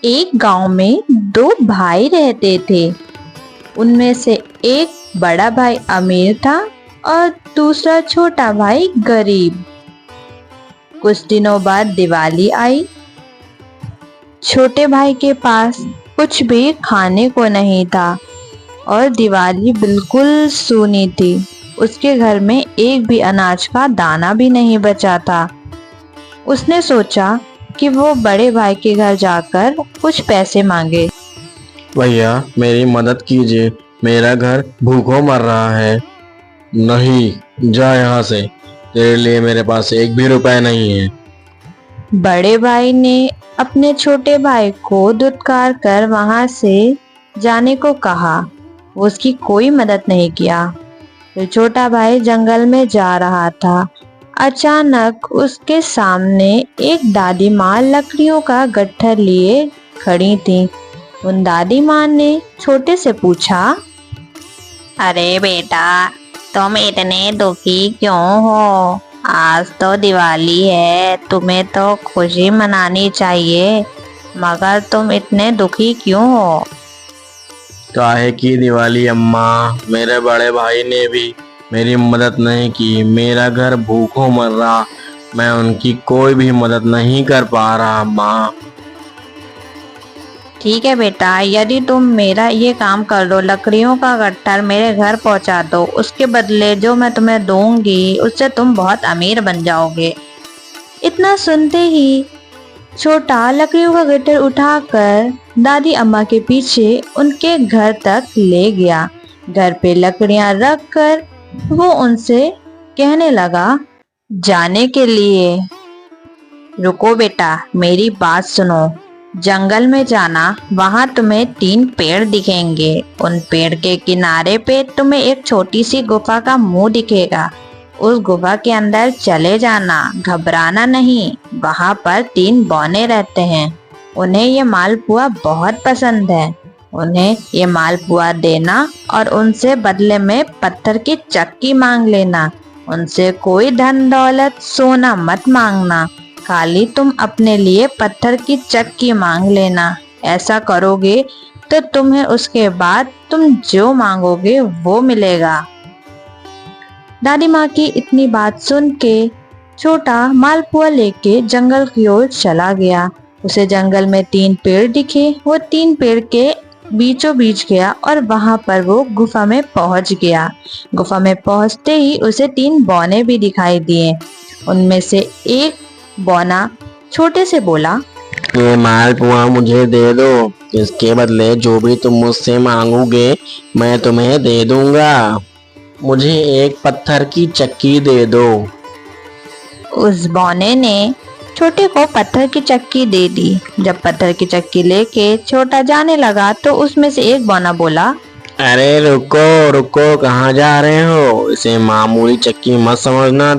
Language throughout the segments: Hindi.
एक गांव में दो भाई रहते थे। उनमें से एक बड़ा भाई अमीर था और दूसरा छोटा भाई गरीब। कुछ दिनों बाद दिवाली आई। छोटे भाई के पास कुछ भी खाने को नहीं था और दिवाली बिल्कुल सूनी थी। उसके घर में एक भी अनाज का दाना भी नहीं बचा था। उसने सोचा कि वो बड़े भाई के घर जाकर कुछ पैसे मांगे। भैया मेरी मदद कीजिए, मेरा घर भूखों मर रहा है। नहीं, जा यहाँ से, तेरे लिए मेरे पास एक भी रुपए नहीं है। बड़े भाई ने अपने छोटे भाई को धुतकार कर वहां से जाने को कहा। वो उसकी कोई मदद नहीं किया। फिर छोटा भाई जंगल में जा रहा था। अचानक उसके सामने एक दादी माँ लकड़ियों का गट्ठर लिए खड़ी थी। उन दादी माँ ने छोटे से पूछा, अरे बेटा, तुम इतने दुखी क्यों हो? आज तो दिवाली है, तुम्हें तो खुशी मनानी चाहिए, मगर तुम इतने दुखी क्यों हो? काहे की दिवाली अम्मा? मेरे बड़े भाई ने भी मेरी मदद नहीं की। मेरा घर भूखों मर रहा, मैं उनकी कोई भी मदद नहीं कर पा रहा अम्मा। ठीक है बेटा, यदि तुम मेरा ये काम कर दो, लकड़ियों का गट्ठर मेरे घर पहुंचा दो, उसके बदले जो मैं तुम्हें दूंगी उससे तुम बहुत अमीर बन जाओगे। इतना सुनते ही छोटा लकड़ियों का गट्ठर उठाकर दादी अम्मा के पीछे उनके घर तक ले गया। घर पे लकड़ियां रख कर वो उनसे कहने लगा, जाने के लिए रुको बेटा, मेरी बात सुनो। जंगल में जाना, वहां तुम्हें 3 पेड़ दिखेंगे। उन पेड़ के किनारे पे तुम्हें एक छोटी सी गुफा का मुंह दिखेगा। उस गुफा के अंदर चले जाना, घबराना नहीं। वहां पर 3 बौने रहते हैं। उन्हें ये मालपुआ बहुत पसंद है। उन्हें ये मालपुआ देना और उनसे बदले में पत्थर की चक्की मांग लेना। उनसे कोई धन दौलत सोना मत मांगना, खाली तुम अपने लिए पत्थर की चक्की मांग लेना। ऐसा करोगे तो तुम्हें उसके बाद तुम जो मांगोगे वो मिलेगा। दादी माँ की इतनी बात सुन के छोटा मालपुआ लेके जंगल की ओर चला गया। उसे जंगल में 3 पेड़ दिखे। वो 3 पेड़ के बीचों बीच गया और वहां पर वो गुफा में पहुंच गया। गुफा में पहुंचते ही उसे 3 बौने भी दिखाई दिए। उनमें से एक बौना छोटे से बोला, ये मालपुआ मुझे दे दो, इसके बदले जो भी तुम मुझसे मांगोगे मैं तुम्हें दे दूंगा। मुझे एक पत्थर की चक्की दे दो। उस बौने ने छोटे को पत्थर की चक्की दे दी। जब पत्थर की चक्की लेके छोटा जाने लगा तो उसमें से एक बौना बोला, अरे रुको रुको, कहाँ जा रहे हो? इसे मामूली चक्की मत समझना।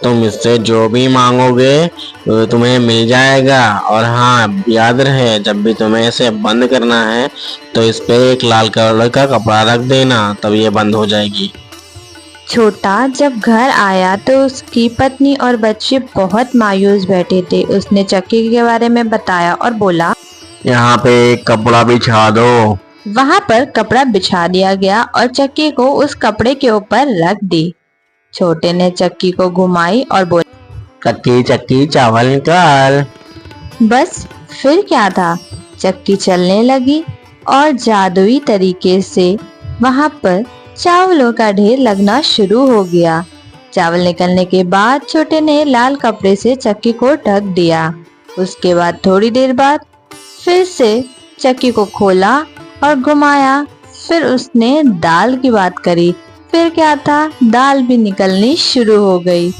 तुम इससे जो भी मांगोगे वो तुम्हें मिल जाएगा। और हाँ, याद रहे, जब भी तुम्हें इसे बंद करना है तो इस पे एक लाल कलर का कपड़ा रख देना, तब ये बंद हो जाएगी। छोटा जब घर आया तो उसकी पत्नी और बच्चे बहुत मायूस बैठे थे। उसने चक्की के बारे में बताया और बोला, यहाँ पे एक कपड़ा बिछा दो। वहां पर कपड़ा बिछा दिया गया और चक्की को उस कपड़े के ऊपर रख दी। छोटे ने चक्की को घुमाई और बोला, चक्की चक्की चावल निकाल। बस फिर क्या था, चक्की चलने लगी और जादुई तरीके से वहां पर चावलों का ढेर लगना शुरू हो गया। चावल निकलने के बाद छोटे ने लाल कपड़े से चक्की को ढक दिया। उसके बाद थोड़ी देर बाद फिर से चक्की को खोला और घुमाया। फिर उसने दाल की बात करी। फिर क्या था, दाल भी निकलनी शुरू हो गई।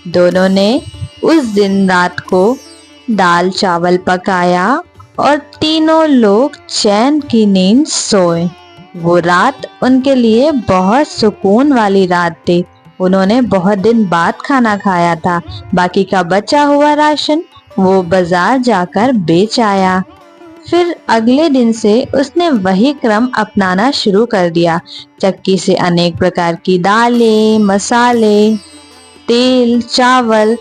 दोनों ने उस दिन रात को दाल चावल पकाया और तीनों लोग चैन की नींद सोए। वो रात उनके लिए बहुत सुकून वाली रात थी। उन्होंने बहुत दिन बाद खाना खाया था। बाकी का बचा हुआ राशन वो बाजार जाकर बेच आया। फिर अगले दिन से उसने वही क्रम अपनाना शुरू कर दिया। चक्की से अनेक प्रकार की दालें, मसाले, तेल, चावल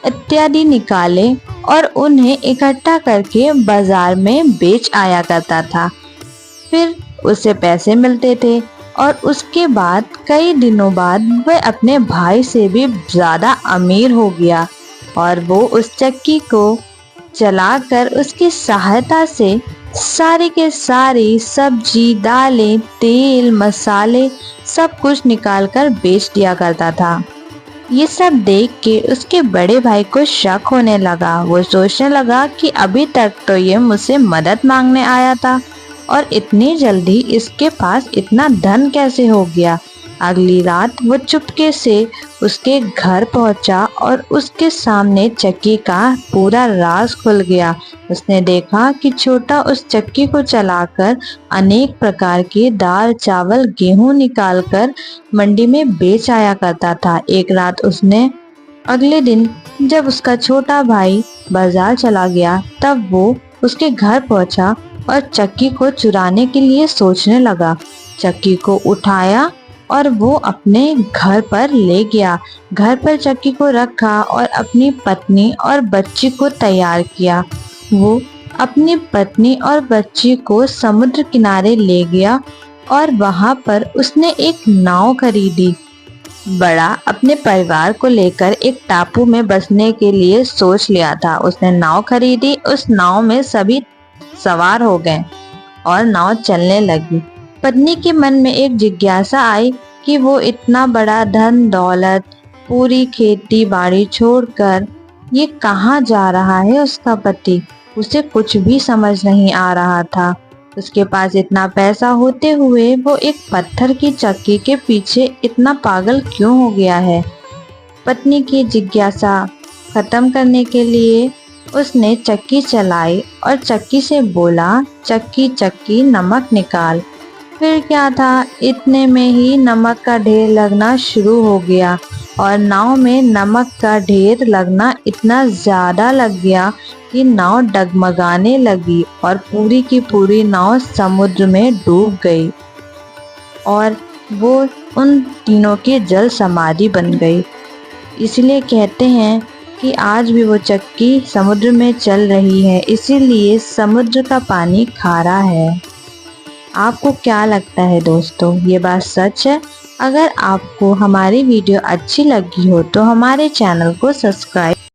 इत्यादि निकाले और उन्हें इकट्ठा करके बाजार में बेच आया करता था। फिर उसे पैसे मिलते थे और उसके बाद कई दिनों बाद वह अपने भाई से भी ज्यादा अमीर हो गया और वो उस चक्की को चलाकर उसकी सहायता से सारी के सारी सब्जी, दालें, तेल, मसाले सब कुछ निकालकर बेच दिया करता था। ये सब देख के उसके बड़े भाई को शक होने लगा। वो सोचने लगा कि अभी तक तो ये मुझसे मदद मांगने आया था और इतनी जल्दी इसके पास इतना धन कैसे हो गया। अगली रात वो चुपके से उसके घर पहुंचा और उसके सामने चक्की का पूरा राज खुल गया। उसने देखा कि छोटा उस चक्की को चलाकर अनेक प्रकार के दाल, चावल, गेहूं निकालकर मंडी में बेच आया करता था। एक रात उसने अगले दिन जब उसका छोटा भाई बाजार चला गया तब वो उसके घर पहुंचा और चक्की को चुराने के लिए सोचने लगा। चक्की को उठाया और वो अपने घर पर ले गया। घर पर चक्की को रखा और अपनी पत्नी और बच्ची को तैयार किया। वो अपनी पत्नी और बच्ची को समुद्र किनारे ले गया और वहां पर उसने एक नाव खरीदी। बड़ा अपने परिवार को लेकर एक टापू में बसने के लिए सोच लिया था। उसने नाव खरीदी, उस नाव में सभी सवार हो गए और नाव चलने लगी। पत्नी के मन में एक जिज्ञासा आई कि वो इतना बड़ा धन दौलत, पूरी खेती बाड़ी छोड़कर ये कहाँ जा रहा है। उसका पति उसे कुछ भी समझ नहीं आ रहा था। उसके पास इतना पैसा होते हुए वो एक पत्थर की चक्की के पीछे इतना पागल क्यों हो गया है। पत्नी की जिज्ञासा खत्म करने के लिए उसने चक्की चलाई और चक्की से बोला, चक्की चक्की नमक निकाल। फिर क्या था, इतने में ही नमक का ढेर लगना शुरू हो गया और नाव में नमक का ढेर लगना इतना ज्यादा लग गया कि नाव डगमगाने लगी और पूरी की पूरी नाव समुद्र में डूब गई और वो उन तीनों की जल समाधि बन गई। इसलिए कहते हैं कि आज भी वो चक्की समुद्र में चल रही है, इसीलिए समुद्र का पानी खारा है। आपको क्या लगता है दोस्तों, ये बात सच है? अगर आपको हमारी वीडियो अच्छी लगी हो तो हमारे चैनल को सब्सक्राइब